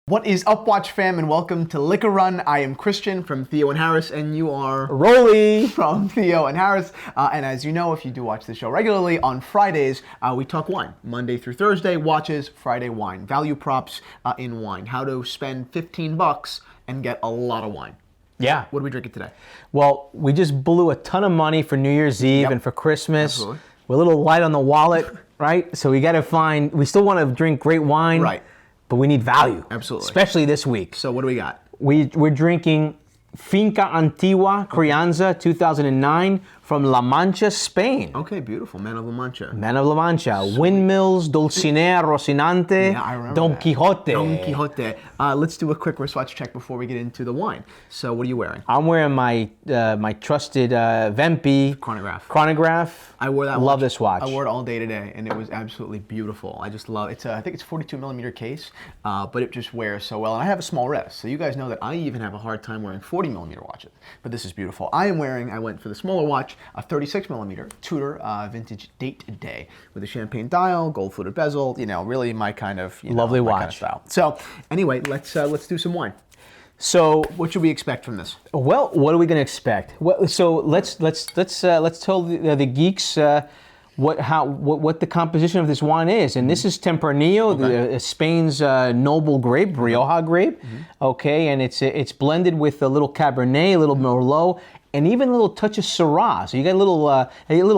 What is up, Watch fam, and welcome to Liquor Run. I am Christian from Theo and Harris, and you are Rolly from Theo and Harris. And as you know, if you do watch the show regularly, on Fridays we talk wine. Monday through Thursday, watches, Friday wine. Value props in wine. How to spend $15 and get a lot of wine. Yeah. What are we drinking today? Well, we just blew a ton of money for New Year's Eve and for Christmas. Absolutely. We're a little light on the wallet, right? So we got to find, we still want to drink great wine. Right. But we need value. Absolutely. Especially this week. So what do we got? We're drinking Finca Antigua Crianza 2009 from La Mancha, Spain. Okay, beautiful. Man of La Mancha. Man of La Mancha. Sweet. Windmills, Dulcinea, Rocinante, yeah, I remember Don that. Quixote. Don Quixote. Let's do a quick wristwatch check before we get into the wine. So what are you wearing? I'm wearing my my trusted Vempi chronograph. I wore that. Love this watch. I wore it all day today, and it was absolutely beautiful. I just love it. I think it's 42 millimeter case, but it just wears so well. And I have a small wrist, so you guys know that I even have a hard time wearing 40 millimeter watches. But this is beautiful. I went for the smaller watch, a 36 millimeter Tudor vintage date day with a champagne dial, gold fluted bezel. You know, really my kind of lovely watch kind of style. So anyway, let's do some wine. So what should we expect from this? Well, what are we going to expect? Well, so let's tell the geeks what the composition of this wine is. And this is Tempranillo, Spain's noble grape, Rioja grape. Okay, and it's blended with a little Cabernet, a little Merlot, and even a little touch of Syrah. So you got a little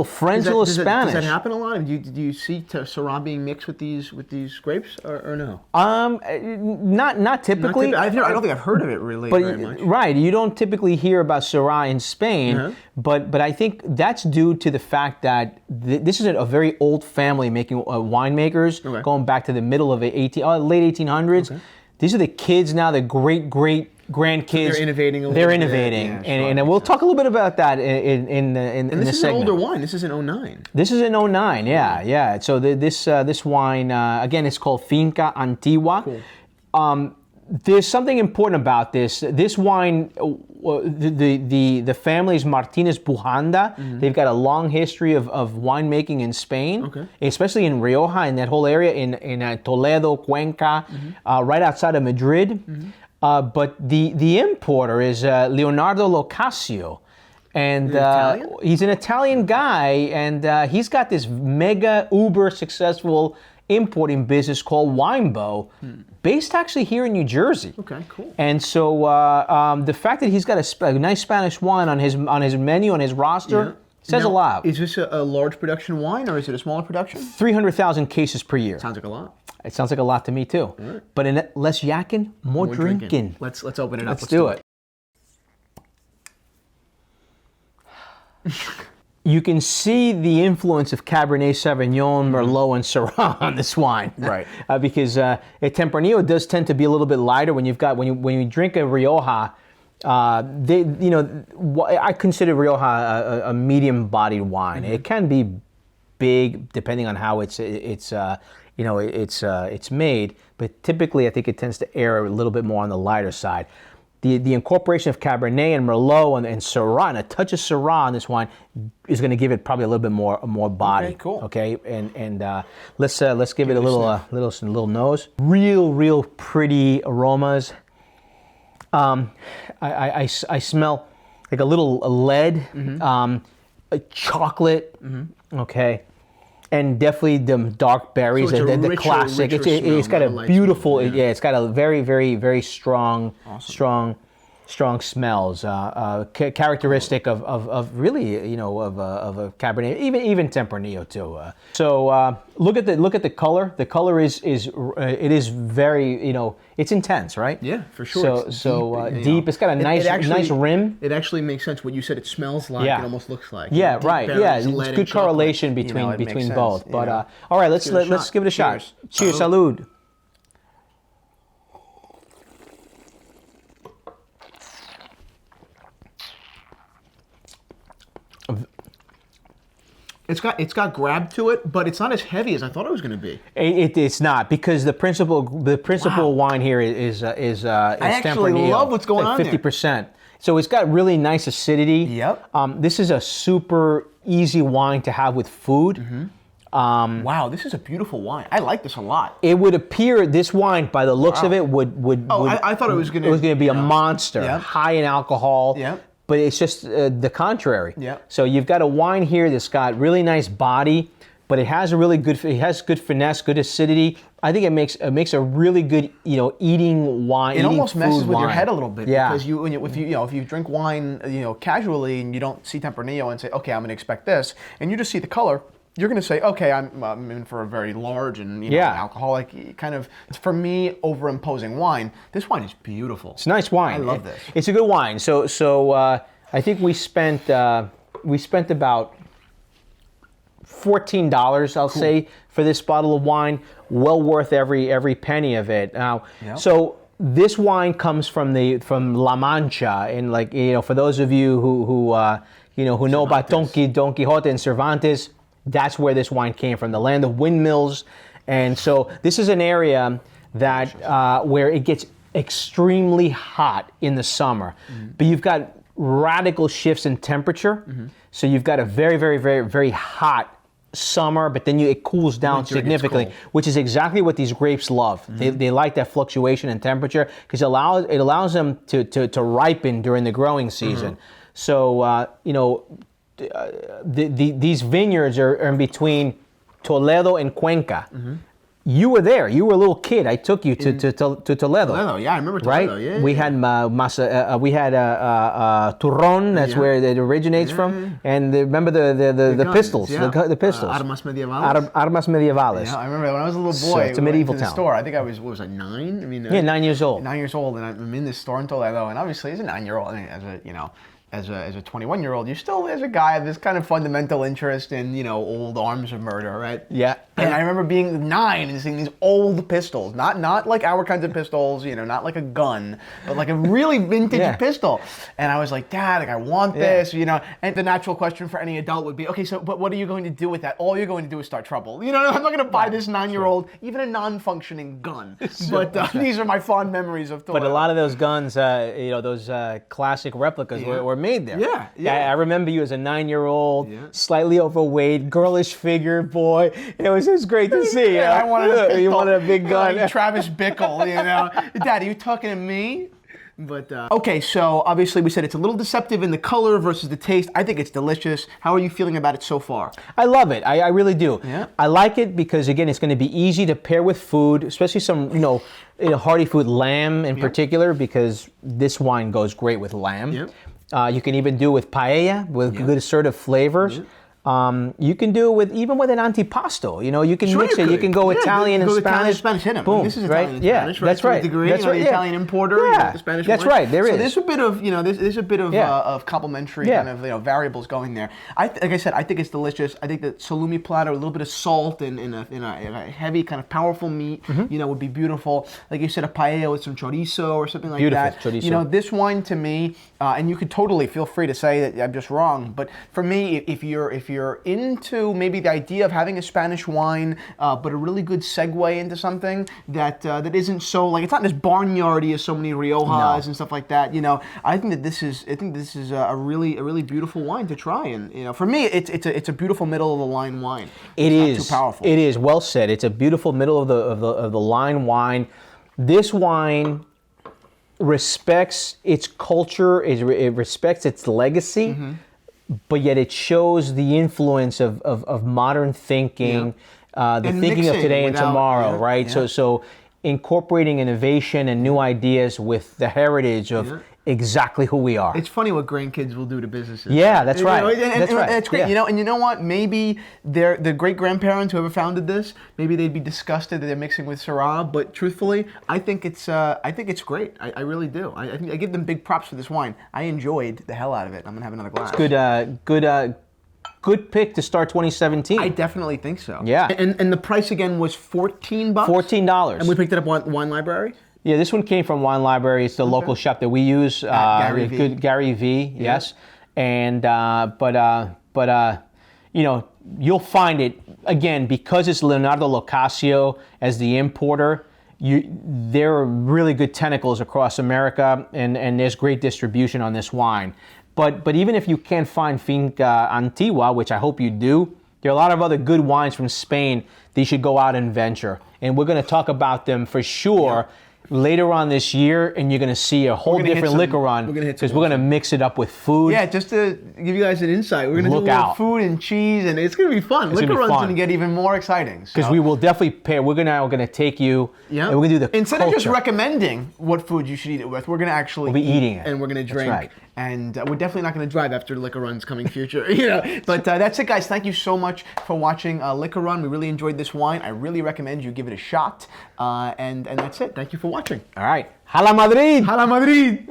French, a little Spanish. Does that happen a lot? Do you see Syrah being mixed with these grapes, or no? Not typically. I don't think I've heard of it really very much. Right, you don't typically hear about Syrah in Spain, but I think that's due to the fact that this is a very old family making winemakers, going back to the middle of the late 1800s. Okay. These are the kids now, the great grandkids. They're innovating a little bit. They're innovating. Yeah, and we'll talk a little bit about that in this segment. And this is an older wine. This is an 09. This is an 09, yeah. So this wine, again, it's called Finca Antigua. Cool. There's something important about this. This wine, the family's Martinez Bujanda. They've got a long history of winemaking in Spain, especially in Rioja, in that whole area, in Toledo, Cuenca, right outside of Madrid. But the importer is Leonardo Locascio. And he's an Italian guy, and he's got this mega uber successful importing business called Winebow, based actually here in New Jersey. Okay, cool. And so the fact that he's got a nice Spanish wine on his menu, on his roster, says a lot. Is this a large production wine, or is it a smaller production? 300,000 cases per year. Sounds like a lot. It sounds like a lot to me too. Right. But in less yakking, more drinking. Let's open it up. Let's do it. You can see the influence of Cabernet Sauvignon, Merlot, and Syrah on this wine, right? Because Tempranillo does tend to be a little bit lighter when you drink a Rioja. I consider Rioja a medium-bodied wine. It can be big depending on how it's made, but typically I think it tends to err a little bit more on the lighter side. The incorporation of Cabernet and Merlot and Syrah, and a touch of Syrah on this wine, is going to give it probably a little bit more body. Okay, cool. Okay, and let's give it a little nose. Real pretty aromas. I smell like a little lead, a chocolate. Okay. And definitely the dark berries, so the classic. It's got a beautiful, it's got a very strong, strong smells, characteristic of really, of a Cabernet, even Tempranillo too. So look at the color. The color is very, it's intense, right? Yeah, for sure. So deep. It's got a nice rim. It actually makes sense what you said. It smells like. It almost looks like. Yeah, right. Yeah, it's good correlation between both. But all right, let's give it a shot. Cheers, salud. It's got grab to it, but it's not as heavy as I thought it was going to be. It's not, because the principal wine here is I actually love what's going on 50%. So it's got really nice acidity. Yep. This is a super easy wine to have with food. Wow, this is a beautiful wine. I like this a lot. It would appear this wine, by the looks of it, I thought it was going to be a monster, high in alcohol. Yeah. But it's just the contrary. Yeah. So you've got a wine here that's got really nice body, but it has good finesse, good acidity. I think it makes a really good eating wine. It almost messes with your wine. head a little bit, Yeah. because if you drink wine casually and you don't see Tempranillo and say, okay, I'm going to expect this, and you just see the color, you're going to say, okay, I'm in for a very large and alcoholic kind of, for me, overimposing wine. This wine is beautiful. It's a nice wine. I love this. It's a good wine. So I think we spent about $14, I'll say, for this bottle of wine. Well worth every penny of it. Now, so this wine comes from La Mancha, and for those of you who know about Don Quixote and Cervantes, that's where this wine came from, the land of windmills. And so this is an area that where it gets extremely hot in the summer, but you've got radical shifts in temperature. So you've got a very, very, very, very hot summer, but then it cools down significantly, which is exactly what these grapes love. They like that fluctuation in temperature because it allows them to ripen during the growing season. So these vineyards are in between Toledo and Cuenca. You were there. You were a little kid. I took you to Toledo. Toledo, yeah, I remember Toledo. Right? Yeah, we had Turron. That's where it originates from. And remember the pistols. Yeah. The pistols. Armas medievales. Armas medievales. Yeah, I remember when I was a little boy. It's a medieval we went to the town. store. I think I was 9? I mean, 9 years old. 9 years old, and I'm in this store in Toledo, and obviously as a 9-year-old, as a 21-year-old, you still, as a guy, have this kind of fundamental interest in, old arms of murder, right? Yeah. And I remember being 9 and seeing these old pistols, not like our kinds of pistols, not like a gun, but like a really vintage pistol. And I was like, Dad, I want this, And the natural question for any adult would be, okay, so, but what are you going to do with that? All you're going to do is start trouble. I'm not going to buy this 9-year-old, even a non-functioning gun. But these are my fond memories of Toledo. But a lot of those guns, those classic replicas were made there. Yeah. I remember you as a 9-year-old, slightly overweight, girlish figure boy. It was great to see. Yeah, I wanted a pistol. You wanted a big gun. Like Travis Bickle, Dad, are you talking to me? But okay, so obviously we said it's a little deceptive in the color versus the taste. I think it's delicious. How are you feeling about it so far? I love it. I really do. Yeah. I like it because, again, it's going to be easy to pair with food, especially some, hearty food, lamb in particular, because this wine goes great with lamb. Yep. You can even do it with paella with good assertive flavors. You can do it even with an antipasto. You can mix it. You can go Italian and Spanish. Hit 'em. Boom, This is right? Italian and Yeah, Spanish, right? that's right. To a degree, that's right. The Italian importer, the Spanish that's wine. right. There is. So there's a bit of, there's a bit of of complementary kind of variables going there. Like I said, I think it's delicious. I think the salumi platter, a little bit of salt and in a heavy kind of powerful meat, would be beautiful. Like you said, a paella with some chorizo or something like that. Chorizo. This wine to me, and you could totally feel free to say that I'm just wrong, but for me, if you're into maybe the idea of having a Spanish wine, but a really good segue into something that isn't so, like, it's not as barnyardy as so many Riojas and stuff like that. I think this is a really beautiful wine to try, and for me, it's a beautiful middle of the line wine. It's not too powerful. It is well said. It's a beautiful middle of the line wine. This wine respects its culture. It respects its legacy. But yet it shows the influence of modern thinking, the thinking of today and tomorrow, right? Yeah. So incorporating innovation and new ideas with the heritage of exactly who we are. It's funny what grandkids will do to businesses. Yeah, that's right. That's right. It's great. Yeah. And you know what? Maybe the great-grandparents, whoever founded this, maybe they'd be disgusted that they're mixing with Syrah. But truthfully, I think it's great. I really do. I think I give them big props for this wine. I enjoyed the hell out of it. I'm gonna have another glass. It's good pick to start 2017. I definitely think so. Yeah. And the price again was $14. $14. And we picked it up Wine Library. Yeah, this one came from Wine Library. It's the local shop that we use. Gary V. Good Gary V. Yes, and but you'll find it again because it's Leonardo Locascio as the importer. There are really good tentacles across America, and there's great distribution on this wine. But even if you can't find Finca Antigua, which I hope you do, There are a lot of other good wines from Spain that you should go out and venture. And we're going to talk about them for sure later on this year, and you're going to see a whole different liquor run because we're going to mix it up with food. Yeah, just to give you guys an insight, we're going to do a little food and cheese, and it's going to be fun. Liquor run's going to get even more exciting. Because we will definitely pair. We're going to take you, and we're going to do the Instead of just recommending what food you should eat it with, we're going to actually be eating it. And we're going to drink. That's right. And we're definitely not going to drive after Liquor Run's coming future. But that's it, guys. Thank you so much for watching Liquor Run. We really enjoyed this wine. I really recommend you give it a shot. And that's it. Thank you for watching. All right. Hala Madrid! Hala Madrid!